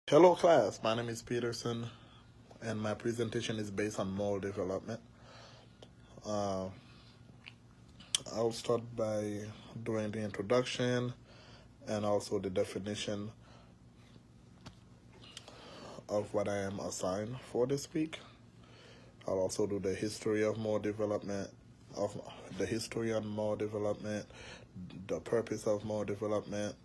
Hello class, my name is Peterson and my presentation is based on moral development. Uh, I'll start by doing the introduction and also the definition of what I am assigned for this week. I'll also do the history of moral development, of the history on moral development, the purpose of moral development,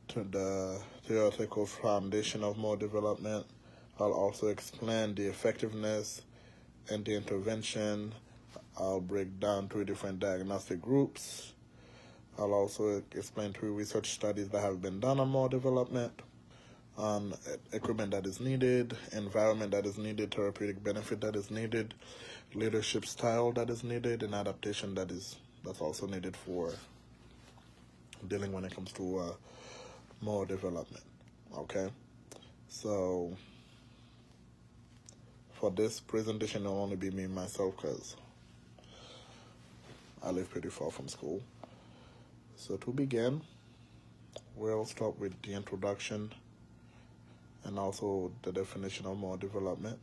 to the theoretical foundation of moral development. I'll also explain the effectiveness and the intervention. I'll break down 3 different diagnostic groups. I'll also explain 3 research studies that have been done on moral development, on equipment that is needed, environment that is needed, therapeutic benefit that is needed, leadership style that is needed, and adaptation that's also needed for dealing when it comes to moral development. Okay, so for this presentation, it'll only be me and myself because I live pretty far from school. So to begin, we'll start with the introduction and also the definition of moral development.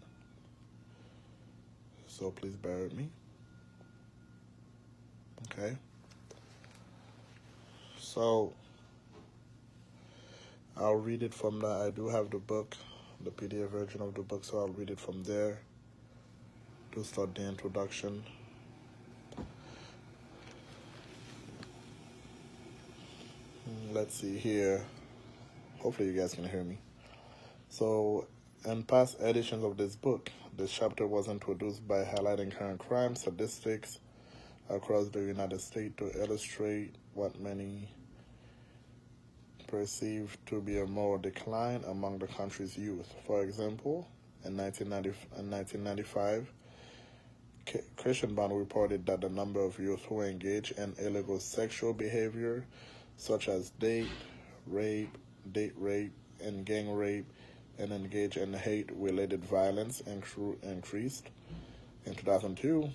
So please bear with me. Okay. So I'll read it from I do have the book, the PDF version of the book, so I'll read it from there to start the introduction. Let's see here. Hopefully you guys can hear me. So in past editions of this book, this chapter was introduced by highlighting current crime statistics across the United States to illustrate what many perceived to be a moral decline among the country's youth. For example, in 1995, Christian Bond reported that the number of youth who engage in illegal sexual behavior, such as date rape, and gang rape, and engage in hate-related violence increased. In 2002,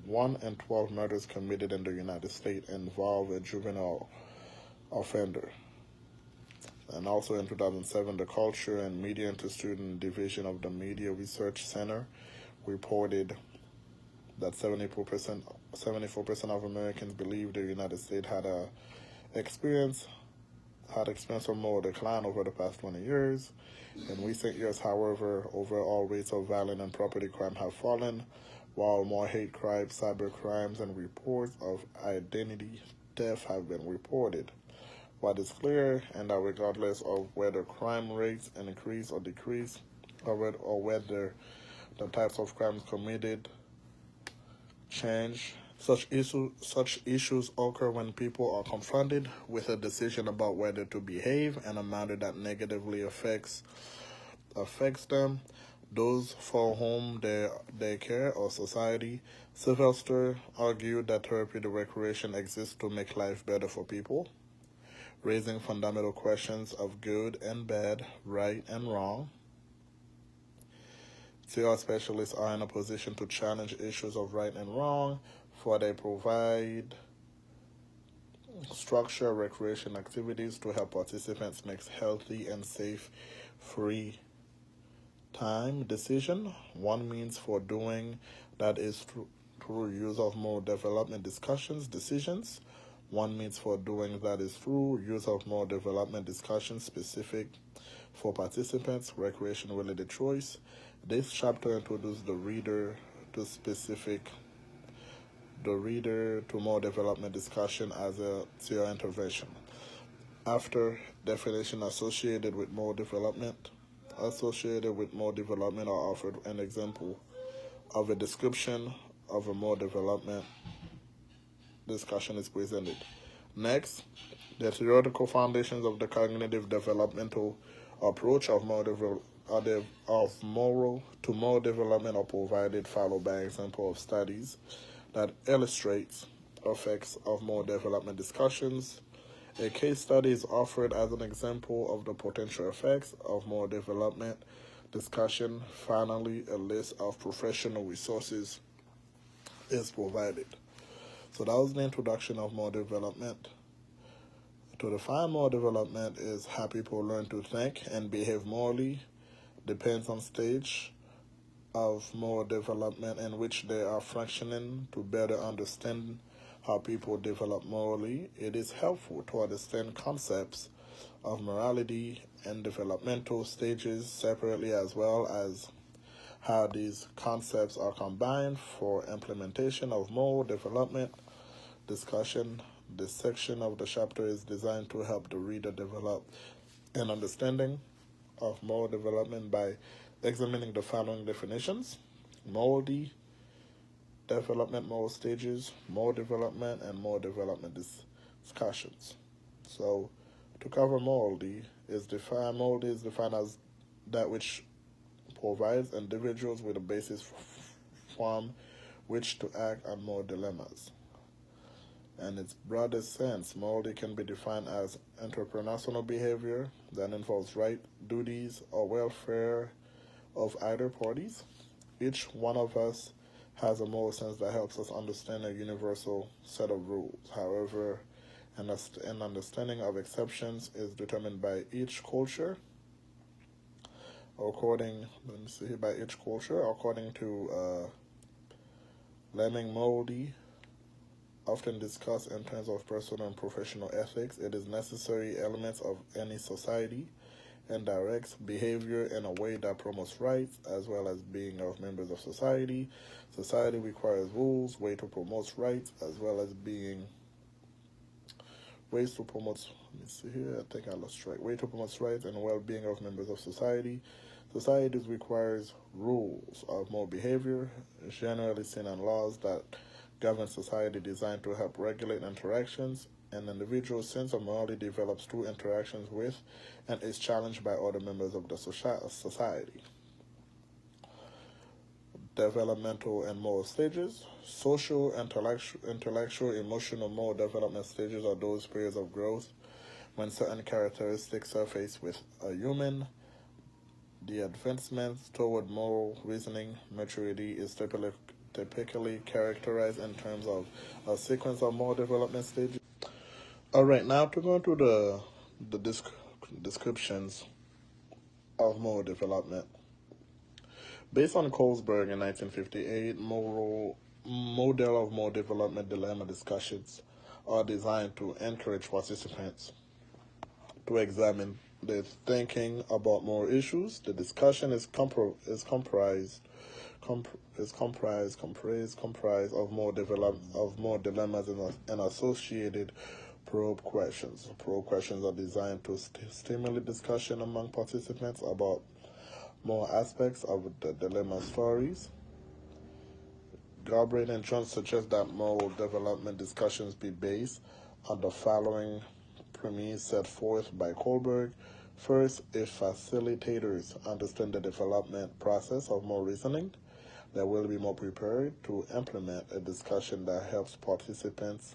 1 in 12 murders committed in the United States involve a juvenile offender. And also in 2007, the Culture and Media Student Division of the Media Research Center reported that 74% of Americans believe the United States had experienced a moral decline over the past 20 years. In recent years, however, overall rates of violent and property crime have fallen, while more hate crimes, cyber crimes, and reports of identity theft have been reported. What is clear, and that regardless of whether crime rates increase or decrease, or whether the types of crimes committed change, such issues occur when people are confronted with a decision about whether to behave in a manner that negatively affects them, those for whom they care, or society. Sylvester argued that therapeutic recreation exists to make life better for people, raising fundamental questions of good and bad, right and wrong. CR specialists are in a position to challenge issues of right and wrong, for they provide structured recreation activities to help participants make healthy and safe free time decision. One means for doing that is through use of moral development decisions. One means for doing that is through use of moral development discussions specific for participants, recreation-related choice. This chapter introduced the reader to moral development discussion as a CR intervention. After definition associated with moral development are offered an example of a description of a moral development discussion is presented. Next, the theoretical foundations of the cognitive developmental approach of moral development are provided, followed by an example of studies that illustrates effects of moral development discussions. A case study is offered as an example of the potential effects of moral development discussion. Finally, a list of professional resources is provided. So that was the introduction of moral development. To define moral development is how people learn to think and behave morally, depends on stage of moral development in which they are functioning. To better understand how people develop morally, it is helpful to understand concepts of morality and developmental stages separately, as well as how these concepts are combined for implementation of moral development discussion. This section of the chapter is designed to help the reader develop an understanding of moral development by examining the following definitions: morality, development, moral stages, moral development, and moral development discussions. So, to cover morality is defined as that which provides individuals with a basis from which to act on moral dilemmas. In its broadest sense, morality can be defined as interpersonal behavior that involves right, duties, or welfare of either parties. Each one of us has a moral sense that helps us understand a universal set of rules. However, an understanding of exceptions is determined by each culture. According to Lemming, morality, often discussed in terms of personal and professional ethics, it is necessary elements of any society and directs behavior in a way that promotes rights as well as being of members of society. Society requires rules, way to promote rights as well as being ways to promote. Let me see here. I think I lost track. Way to promote rights and well-being of members of society. Society requires rules of moral behavior, generally seen in laws that govern society, designed to help regulate interactions. An individual's sense of morality develops through interactions with and is challenged by other members of the society. Developmental and moral stages. Social, intellectual, emotional, moral development stages are those periods of growth when certain characteristics surface with a human. The advancement toward moral reasoning maturity is typically characterized in terms of a sequence of moral development stages. All right, now to go into the descriptions of moral development. Based on Colesberg in 1958, model of moral development dilemma discussions are designed to encourage participants to examine their thinking about moral issues. The discussion is comprised of more dilemmas and associated probe questions. Probe questions are designed to stimulate discussion among participants about more aspects of the dilemma stories. Galbraith and Jones suggest that moral development discussions be based on the following premise set forth by Kohlberg. First, if facilitators understand the development process of moral reasoning, they will be more prepared to implement a discussion that helps participants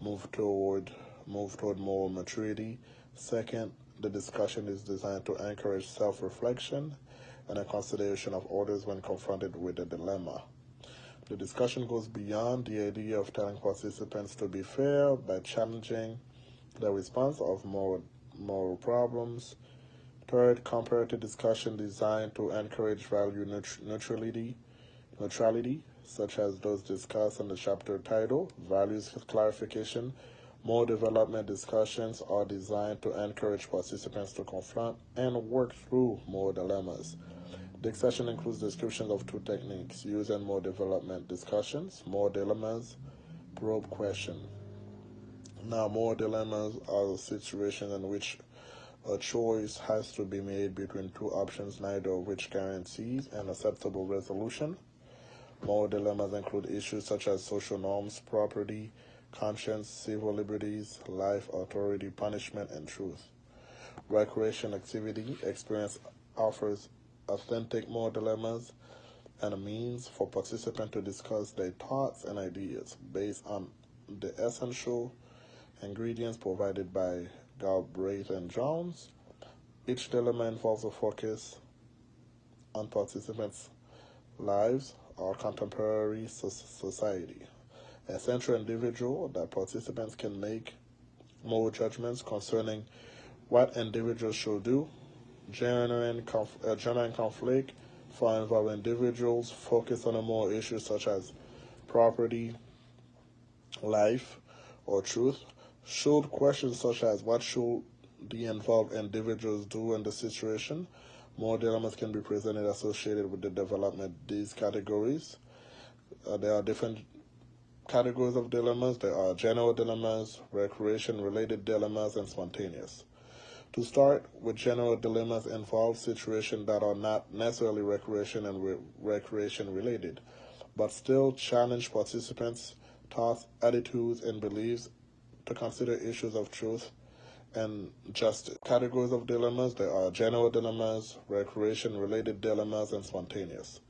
move toward moral maturity. Second, the discussion is designed to encourage self-reflection and a consideration of others when confronted with a dilemma. The discussion goes beyond the idea of telling participants to be fair by challenging the response of moral problems. Third, comparative discussion designed to encourage value neutrality, such as those discussed in the chapter title, Values Clarification. Moral development discussions are designed to encourage participants to confront and work through moral dilemmas. The session includes descriptions of two techniques used in moral development discussions: moral dilemmas, probe question. Now, moral dilemmas are situations in which a choice has to be made between two options, neither of which guarantees an acceptable resolution. Moral dilemmas include issues such as social norms, property, conscience, civil liberties, life, authority, punishment, and truth. Recreation activity experience offers authentic moral dilemmas and a means for participants to discuss their thoughts and ideas based on the essential ingredients provided by Galbraith and Jones. Each dilemma involves a focus on participants' lives or contemporary society. A central individual that participants can make moral judgments concerning what individuals should do, genuine conflict for involved individuals, focus on a moral issues such as property, life, or truth, should questions such as what should the involved individuals do in the situation. More dilemmas can be presented associated with the development of these categories. There are different categories of dilemmas. There are general dilemmas, recreation-related dilemmas, and spontaneous. To start with, general dilemmas involve situations that are not necessarily recreation related, but still challenge participants' thoughts, attitudes, and beliefs to consider issues of truth and justice. Categories of dilemmas: there are general dilemmas, recreation-related dilemmas, and spontaneous.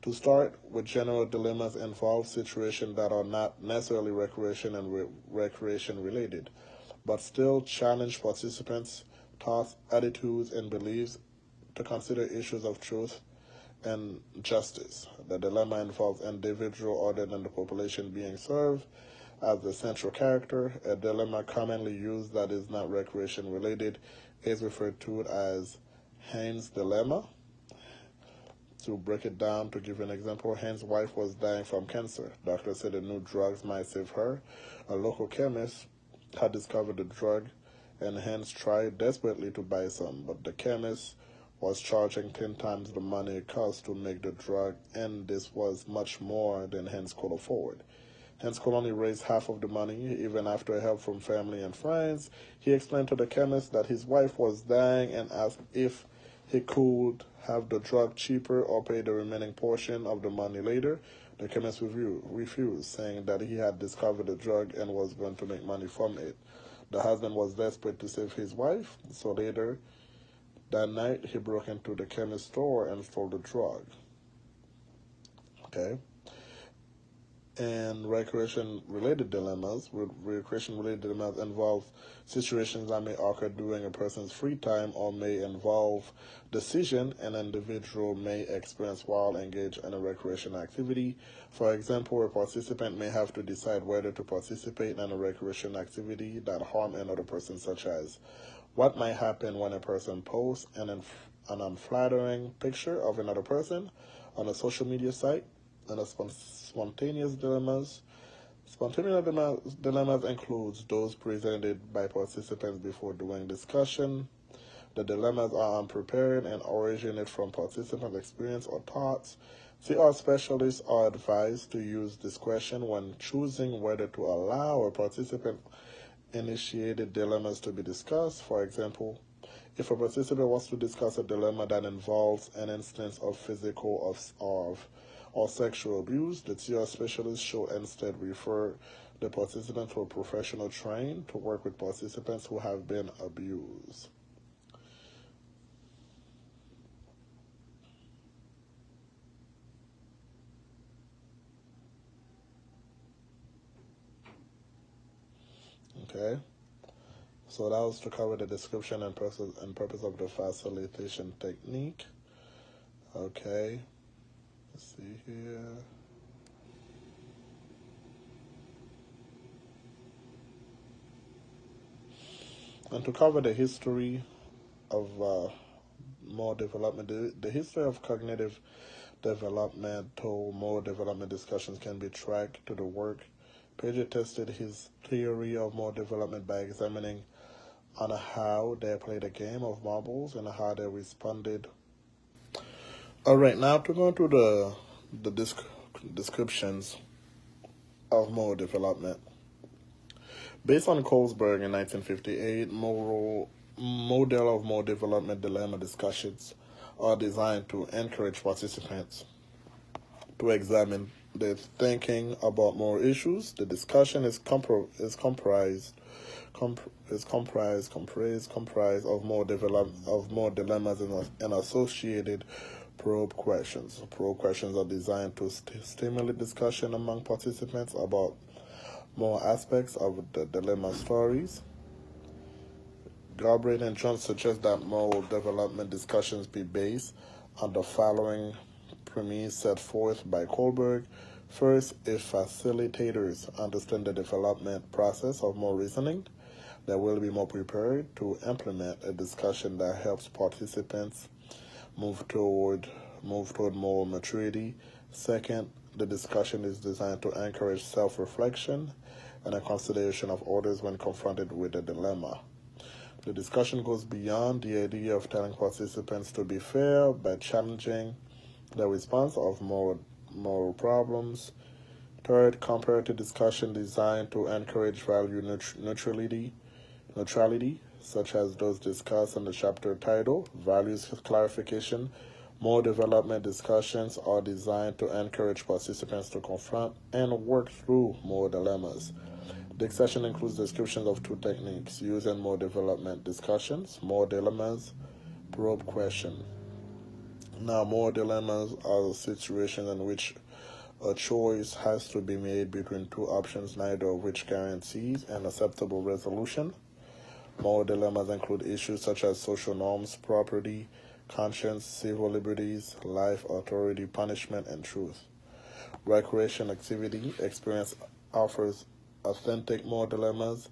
To start with, general dilemmas involve situations that are not necessarily recreation related, but still challenge participants' thoughts, attitudes, and beliefs to consider issues of truth and justice. The dilemma involves individual other than the population being served as the central character. A dilemma commonly used that is not recreation related is referred to as Haynes' dilemma. To break it down, to give an example, Haynes' wife was dying from cancer. Doctors said the new drugs might save her. A local chemist had discovered the drug, and Haynes tried desperately to buy some, but the chemist was charging 10 times the money it cost to make the drug, and this was much more than Haynes could afford. Haynes could only raise half of the money, even after help from family and friends. He explained to the chemist that his wife was dying and asked if he could have the drug cheaper or pay the remaining portion of the money later. The chemist refused, saying that he had discovered the drug and was going to make money from it. The husband was desperate to save his wife, so later that night he broke into the chemist's store and stole the drug. Okay. And recreation-related dilemmas. Recreation-related dilemmas involve situations that may occur during a person's free time or may involve decision an individual may experience while engaged in a recreation activity. For example, a participant may have to decide whether to participate in a recreation activity that harm another person, such as what might happen when a person posts an unflattering picture of another person on a social media site. And the spontaneous dilemmas. Spontaneous dilemmas includes those presented by participants before doing discussion. The dilemmas are unprepared and originate from participant experience or thoughts. CR specialists are advised to use discretion when choosing whether to allow a participant-initiated dilemmas to be discussed. For example, if a participant wants to discuss a dilemma that involves an instance of physical or sexual abuse, the TR specialist should instead refer the participant to a professional trained to work with participants who have been abused. Okay, so that was to cover the description and purpose of the facilitation technique. Okay, let's see here. And to cover the history of more development, the history of cognitive developmental more development discussions can be tracked to the work. Piaget tested his theory of more development by examining on how they played a game of marbles and how they responded. All right, now to go into the descriptions of more development. Based on Colesberg in 1958, model of more development dilemma discussions are designed to encourage participants to examine their thinking about more issues. The discussion is comprised of more dilemmas and associated probe questions. Probe questions are designed to stimulate discussion among participants about more aspects of the dilemma stories. Galbraith and Jones suggest that moral development discussions be based on the following premise set forth by Kohlberg. First, if facilitators understand the development process of moral reasoning, They will be more prepared to implement a discussion that helps participants move toward moral maturity. Second, the discussion is designed to encourage self-reflection and a consideration of others when confronted with a dilemma. The discussion goes beyond the idea of telling participants to be fair by challenging the response of moral problems. Third, comparative discussion designed to encourage value neutrality, such as those discussed in the chapter title, Values Clarification. More development discussions are designed to encourage participants to confront and work through more dilemmas. The session includes descriptions of two techniques used in more development discussions: more dilemmas, probe question. Now, more dilemmas are situations in which a choice has to be made between two options, neither of which guarantees an acceptable resolution. More dilemmas include issues such as social norms, property, conscience, civil liberties, life, authority, punishment, and truth. Recreation activity experience offers authentic more dilemmas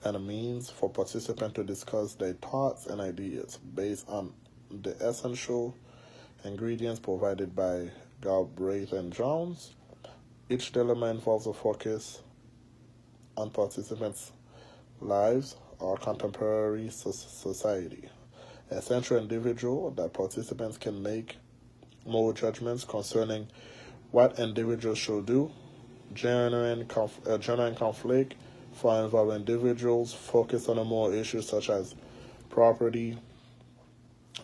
and a means for participants to discuss their thoughts and ideas based on the essential ingredients provided by Galbraith and Jones. Each dilemma involves a focus on participants' lives or contemporary society. A central individual that participants can make moral judgments concerning what individuals should do. Genuine conflict for involved individuals focus on a more issues such as property,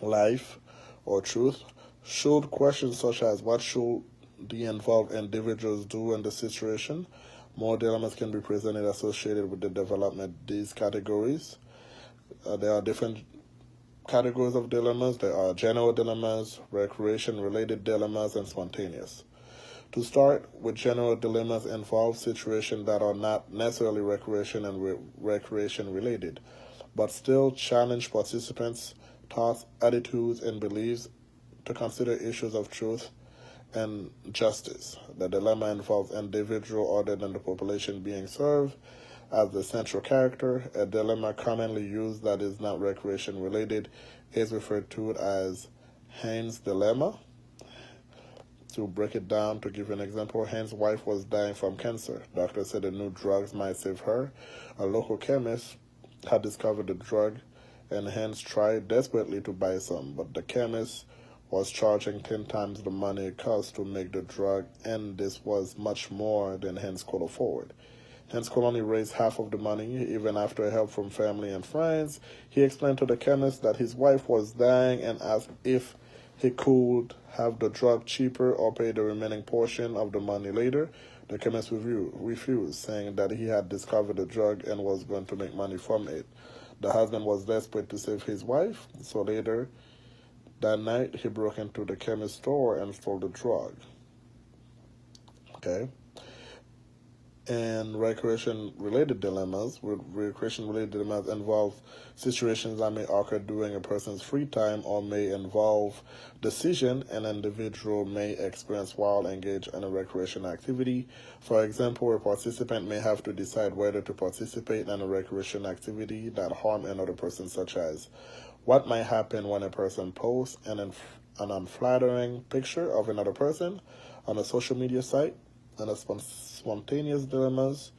life, or truth. Should questions such as what should the involved individuals do in the situation? More dilemmas can be presented associated with the development of these categories. There are different categories of dilemmas. There are general dilemmas, recreation-related dilemmas, and spontaneous. To start with, general dilemmas involve situations that are not necessarily recreation related, but still challenge participants' thoughts, attitudes, and beliefs to consider issues of truth and justice. The dilemma involves individual other than the population being served as the central character. A dilemma commonly used that is not recreation related is referred to as Haynes' dilemma. To break it down, to give you an example, Haynes' wife was dying from cancer. Doctors said the new drugs might save her. A local chemist had discovered the drug, and Haynes tried desperately to buy some, but the chemist was charging 10 times the money it cost to make the drug, and this was much more than Haynes could afford. Haynes could only raise half of the money, even after help from family and friends. He explained to the chemist that his wife was dying and asked if he could have the drug cheaper or pay the remaining portion of the money later. The chemist refused, saying that he had discovered the drug and was going to make money from it. The husband was desperate to save his wife, so later that night he broke into the chemist's store and stole the drug. Okay. And recreation-related dilemmas involve situations that may occur during a person's free time or may involve decision an individual may experience while engaged in a recreation activity. For example, a participant may have to decide whether to participate in a recreation activity that harm another person, such as what might happen when a person posts an unflattering picture of another person on a social media site. And spontaneous dilemmas.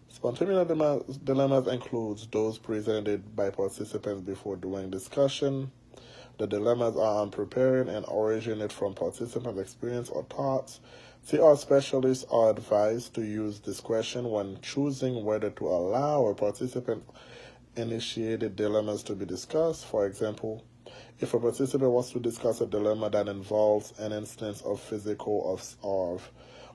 Spontaneous dilemmas includes those presented by participants before doing discussion. The dilemmas are unprepared and originate from participants' experience or thoughts. CR specialists are advised to use discretion when choosing whether to allow a participant-initiated dilemmas to be discussed. For example, if a participant wants to discuss a dilemma that involves an instance of physical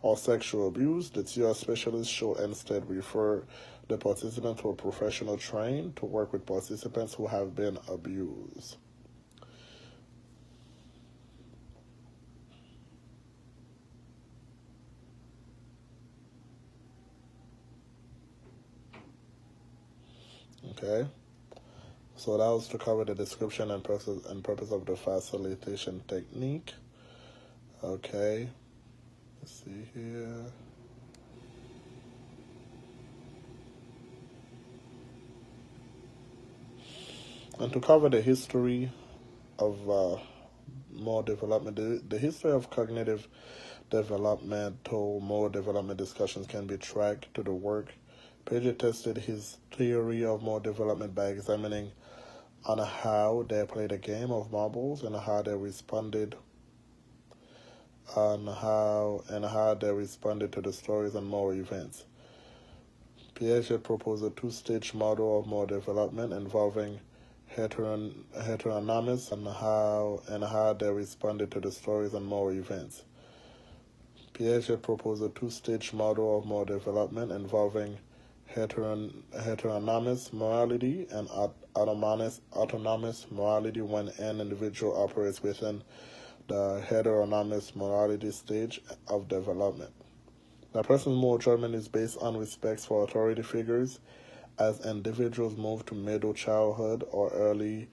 or sexual abuse, the TR specialist should instead refer the participant to a professional trained to work with participants who have been abused. Okay, so that was to cover the description and purpose of the facilitation technique. Okay, let's see here. And to cover the history of moral development, the history of cognitive developmental moral development discussions can be tracked to the work. Piaget tested his theory of moral development by examining on how they played a game of marbles and how they responded to the stories and moral events. Piaget proposed a two-stage model of moral development involving heteronomous and how they responded to the stories and moral events. Piaget proposed a two-stage model of moral development involving heteronomous morality and autonomous morality when an individual operates within the heteronomous morality stage of development. The person's moral judgment is based on respect for authority figures. As individuals move to middle childhood or early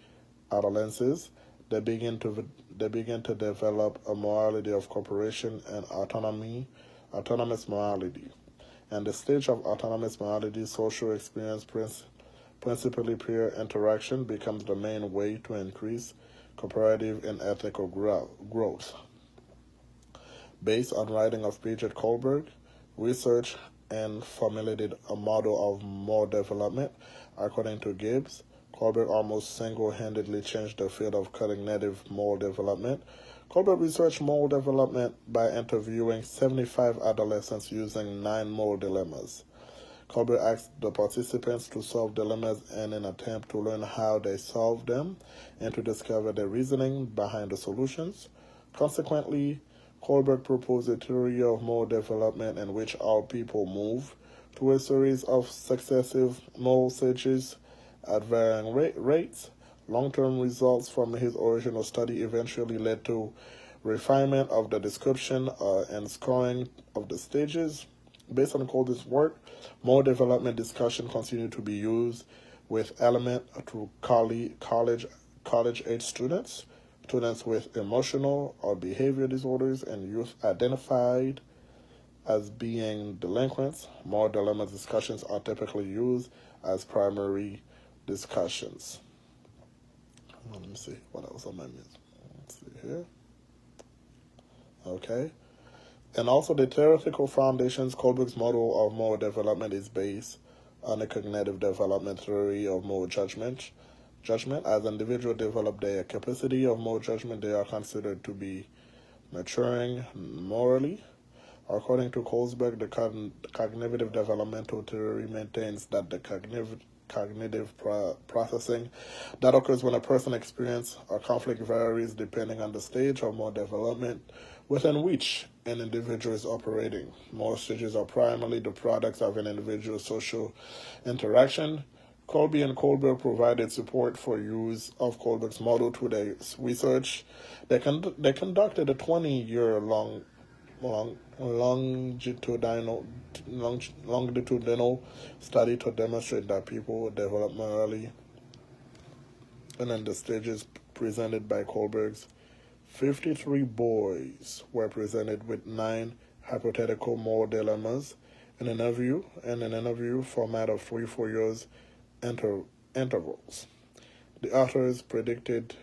adolescence, they begin to develop a morality of cooperation and autonomous morality. And the stage of autonomous morality, social experience, principally peer interaction, becomes the main way to increase cooperative and ethical growth. Based on writing of Peter Kohlberg, research and formulated a model of moral development. According to Gibbs, Kohlberg almost single-handedly changed the field of cognitive moral development. Kohlberg researched moral development by interviewing 75 adolescents using 9 moral dilemmas. Kohlberg asked the participants to solve dilemmas in an attempt to learn how they solved them and to discover the reasoning behind the solutions. Consequently, Kohlberg proposed a theory of moral development in which all people move through a series of successive moral stages at varying rates. Long-term results from his original study eventually led to refinement of the description and scoring of the stages. Based on Kohlberg's work, moral development discussion continued to be used with element to college-age students with emotional or behavior disorders, and youth identified as being delinquents. Moral dilemma discussions are typically used as primary discussions. Let me see what else on my list. Let's see here. Okay. And also the theoretical foundations. Kohlberg's model of moral development is based on the cognitive development theory of moral judgment. As individuals develop their capacity of moral judgment, they are considered to be maturing morally. According to Kohlberg, the cognitive developmental theory maintains that the cognitive processing that occurs when a person experiences a conflict varies depending on the stage of moral development within which an individual is operating. Moral stages are primarily the products of an individual's social interaction. Colby and Kohlberg provided support for use of Kohlberg's model through their research. They conducted a 20-year longitudinal study to demonstrate that people develop morally. And in the stages presented by Kohlberg's 53 boys were presented with 9 hypothetical moral dilemmas in an interview format of 3-4 years intervals. The authors predicted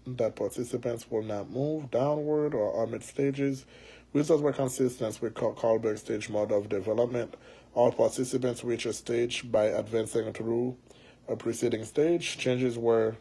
that participants will not move downward or omit stages. Results were consistent with Kohlberg's stage model of development. All participants reach a stage by advancing through a preceding stage. Changes were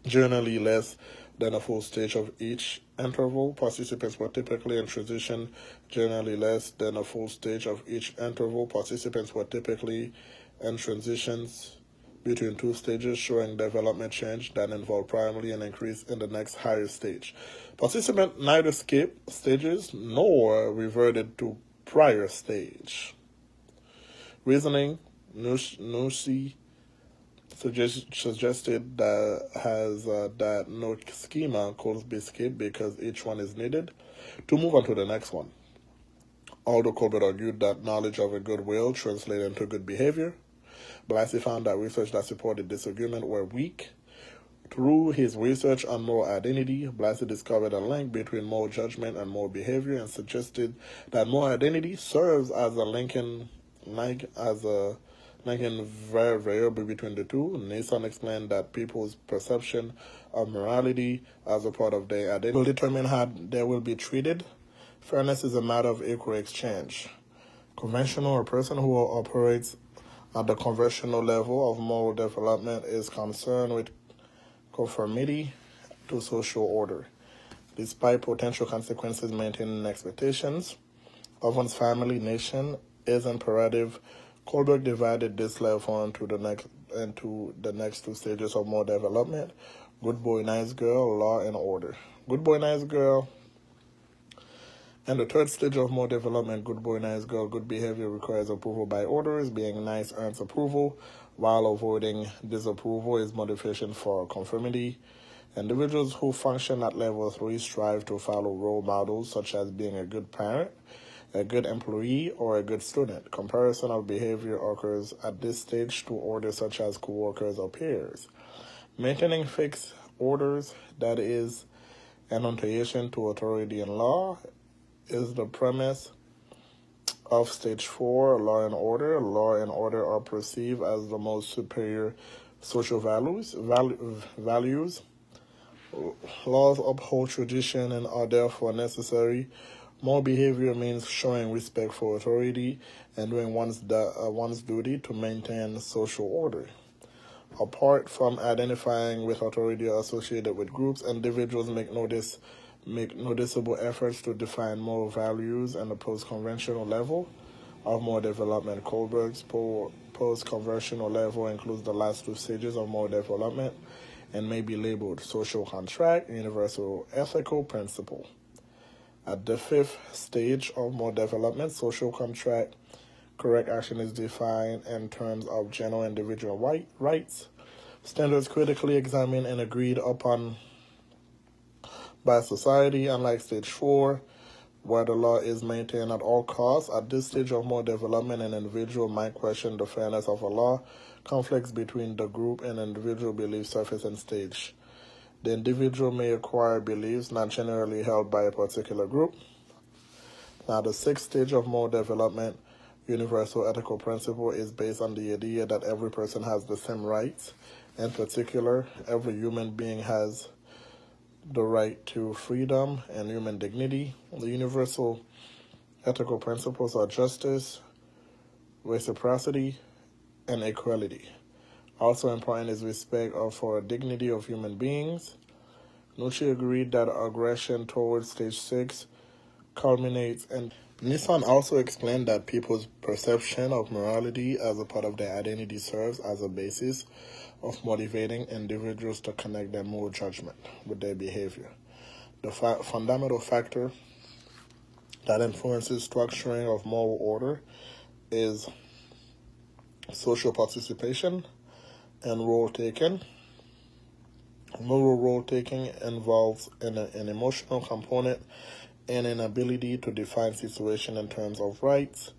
generally less than a full stage of each interval. Participants were typically in transition, generally less than a full stage of each interval. Participants were typically and transitions between 2 stages, showing development change that involved primarily an increase in the next higher stage. Participants neither skipped stages nor reverted to prior stage. Reasoning, Nushi suggested that no schema could be skipped because each one is needed to move on to the next one. Although Kohlberg argued that knowledge of a good will translated into good behavior, Blasey found that research that supported this argument were weak. Through his research on moral identity, Blasey discovered a link between moral judgment and moral behavior and suggested that moral identity serves as a making variable between the two. Nason explained that people's perception of morality as a part of their identity will determine how they will be treated. Fairness is a matter of equal exchange. Conventional, a person who operates at the conventional level of moral development is concerned with conformity to social order. Despite potential consequences, maintaining expectations of one's family, nation is imperative. Kohlberg divided this level into the next two stages of moral development: good boy, nice girl, law and order. Good boy, nice girl. And the third stage of moral development, good boy, nice girl, good behavior requires approval by orders. Being nice earns approval, while avoiding disapproval is motivation for conformity. Individuals who function at level 3 strive to follow role models such as being a good parent, a good employee, or a good student. Comparison of behavior occurs at this stage to orders such as coworkers or peers. Maintaining fixed orders, that is, annotation to authority and law, is the premise of stage 4, law and order. Law and order are perceived as the most superior social values. Laws uphold tradition and are therefore necessary. Moral behavior means showing respect for authority and doing one's duty to maintain social order. Apart from identifying with authority associated with groups, individuals make noticeable efforts to define moral values and the post-conventional level of moral development. Kohlberg's post-conventional level includes the last two stages of moral development and may be labeled social contract, universal ethical principle. At the fifth stage of moral development, social contract, correct action is defined in terms of general individual rights, standards critically examined and agreed upon by society. Unlike stage 4, where the law is maintained at all costs, at this stage of moral development, an individual might question the fairness of a law. Conflicts between the group and individual beliefs surface in stage. The individual may acquire beliefs not generally held by a particular group. Now, the sixth stage of moral development, universal ethical principle, is based on the idea that every person has the same rights. In particular, every human being has the right to freedom and human dignity. The universal ethical principles are justice, reciprocity, and equality. Also important is respect for the dignity of human beings. Nucci agreed that aggression towards stage 6 culminates in. Nissan also explained that people's perception of morality as a part of their identity serves as a basis of motivating individuals to connect their moral judgment with their behavior. The fundamental factor that influences structuring of moral order is social participation and role-taking. Moral role-taking involves an emotional component and an ability to define situations in terms of rights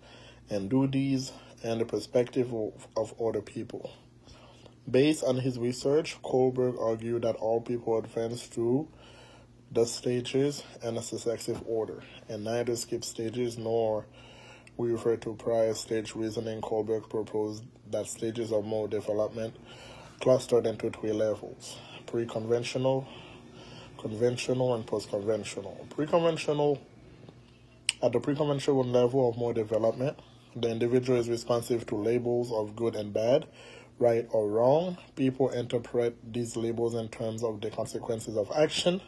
and duties and the perspective of other people. Based on his research, Kohlberg argued that all people advance through the stages in a successive order, and neither skip stages nor we refer to prior stage reasoning. Kohlberg proposed that stages of moral development clustered into 3 levels: pre-conventional, conventional, and post-conventional. At the pre-conventional level of moral development, the individual is responsive to labels of good and bad, right or wrong. People interpret these labels in terms of the consequences of action.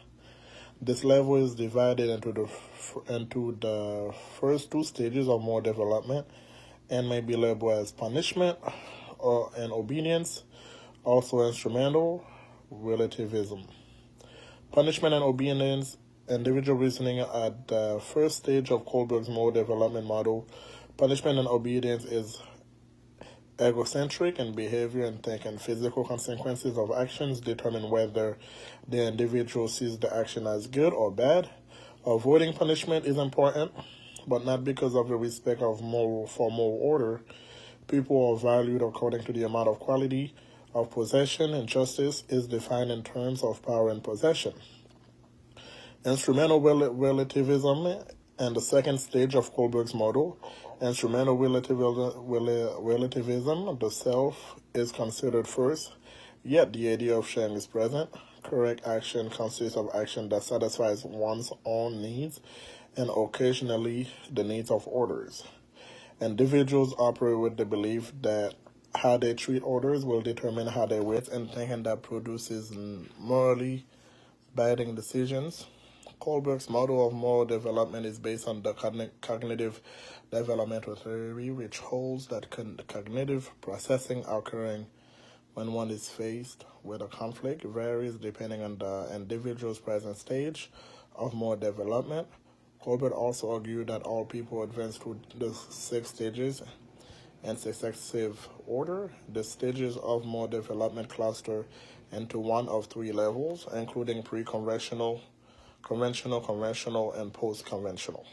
This level is divided into the first 2 stages of moral development and may be labeled as punishment and obedience, also instrumental relativism. Punishment and obedience, individual reasoning at the first stage of Kohlberg's moral development model. Punishment and obedience is egocentric in behavior and thinking. Physical consequences of actions determine whether the individual sees the action as good or bad. Avoiding punishment is important, but not because of the respect for moral order. People are valued according to the amount of quality of possession, and justice is defined in terms of power and possession. Instrumental relativism and the second stage of Kohlberg's model. Instrumental relativism, the self is considered first, yet the idea of sharing is present. Correct action consists of action that satisfies one's own needs and occasionally the needs of others. Individuals operate with the belief that how they treat others will determine how they wait, and thinking that produces morally binding decisions. Kohlberg's model of moral development is based on the cognitive developmental theory, which holds that cognitive processing occurring when one is faced with a conflict varies depending on the individual's present stage of moral development. Kohlberg also argued that all people advance through the 6 stages in successive order. The stages of moral development cluster into one of 3 levels, including pre-conventional, conventional, and post-conventional.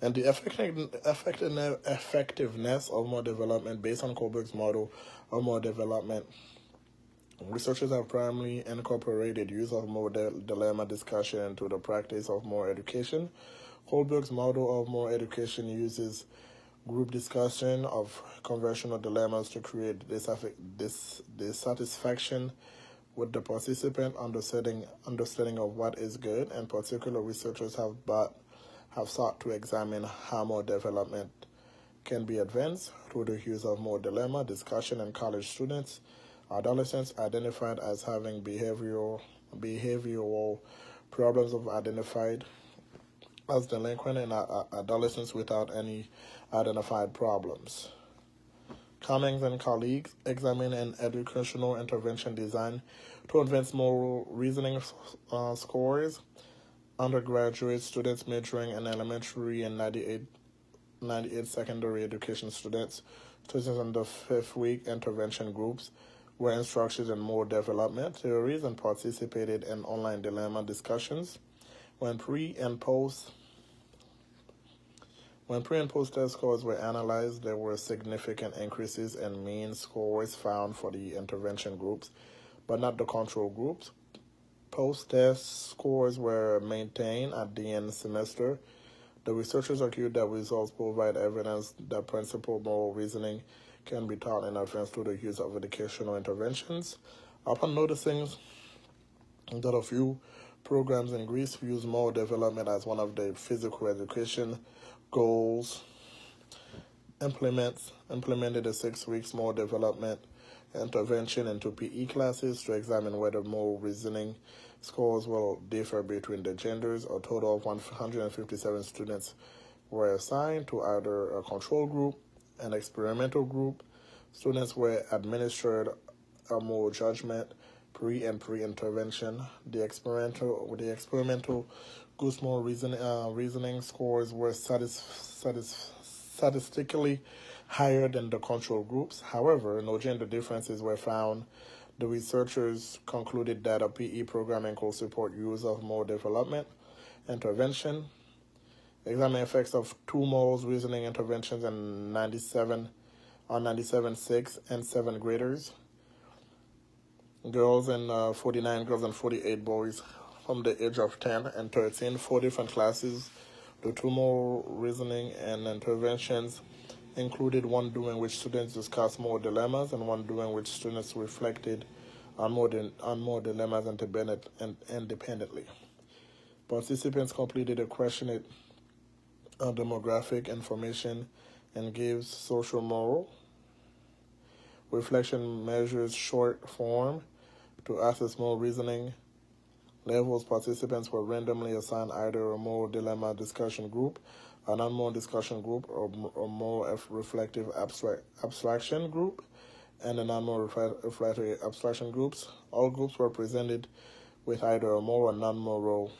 And the effectiveness of moral development based on Kohlberg's model of moral development. Researchers have primarily incorporated use of moral dilemma discussion into the practice of moral education. Kohlberg's model of moral education uses group discussion of conventional dilemmas to create dissatisfaction with the participant understanding of what is good. In particular, researchers have sought to examine how moral development can be advanced through the use of moral dilemma discussion in college students. Adolescents identified as having behavioral problems of identified as delinquent, and adolescents without any identified problems. Cummings and colleagues examine an educational intervention designed to advance moral reasoning scores. Undergraduate students majoring in elementary and 98 secondary education students in the 5th week intervention groups were instructed in moral development theories and participated in online dilemma discussions. When pre and post test scores were analyzed, there were significant increases in mean scores found for the intervention groups, but not the control groups. Post-test scores were maintained at the end of the semester. The researchers argued that results provide evidence that principled moral reasoning can be taught in advance through the use of educational interventions. Upon noticing that a few programs in Greece use moral development as one of their physical education goals, implemented a 6 weeks moral development intervention into PE classes to examine whether moral reasoning scores will differ between the genders. A total of 157 students were assigned to either a control group, an experimental group. Students were administered a moral judgment pre-intervention. The experimental group's moral reasoning scores were statistically higher than the control groups. However, no gender differences were found. The researchers concluded that a PE programming could support use of moral development intervention. Examine effects of 2 moral reasoning interventions in 97 6 and 7 graders. Girls and 49 girls and 48 boys from the age of 10 and 13, 4 different classes. The 2 moral reasoning and interventions included one during which students discussed moral dilemmas and one during which students reflected on moral dilemmas independently. Participants completed a questionnaire on demographic information and gave social moral reflection measures short form to assess moral reasoning levels. Participants were randomly assigned either a moral dilemma discussion group, a non-moral discussion group, or moral reflective abstraction group, and a non-moral reflective abstraction groups. All groups were presented with either a moral or non-moral